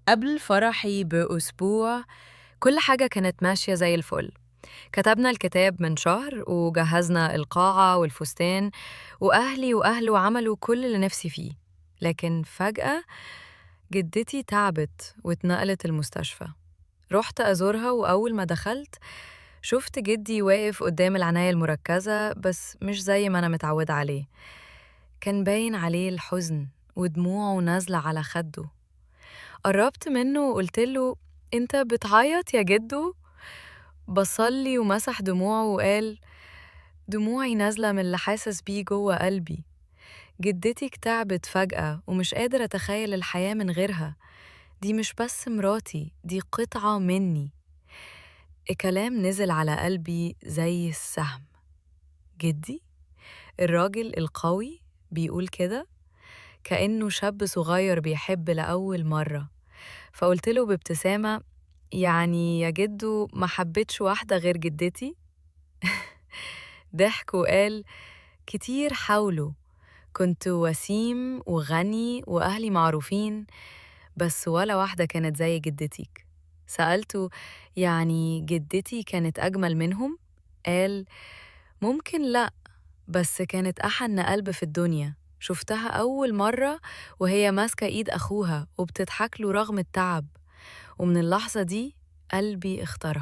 قبل فرحي بأسبوع كل حاجة كانت ماشية زي الفل. كتبنا الكتاب من شهر وجهزنا القاعة والفستان، وأهلي وأهله عملوا كل اللي نفسي فيه. لكن فجأة جدتي تعبت واتنقلت المستشفى. رحت أزورها وأول ما دخلت شفت جدي واقف قدام العناية المركزة، بس مش زي ما أنا متعودة عليه. كان باين عليه الحزن ودموعه نازلة على خده. قربت منه وقلت له: انت بتعيط يا جدو؟ بصلي ومسح دموعه وقال: دموعي نازلة من اللي حاسس بيه جوه قلبي. جدتي اكتعبت فجأة ومش قادر أتخيل الحياة من غيرها. دي مش بس مراتي، دي قطعة مني. الكلام نزل على قلبي زي السهم. جدي الراجل القوي بيقول كده، كأنه شاب صغير بيحب لأول مرة. فقلت له بابتسامة: يعني يا جدو ما حبيتش واحدة غير جدتي؟ ضحك وقال: كتير حاولوا، كنت وسيم وغني وأهلي معروفين، بس ولا واحدة كانت زي جدتك. سألته: يعني جدتي كانت أجمل منهم؟ قال: ممكن لأ، بس كانت أحن قلب في الدنيا. شفتها أول مرة وهي ماسكة إيد أخوها وبتضحك له رغم التعب، ومن اللحظة دي قلبي اختارها.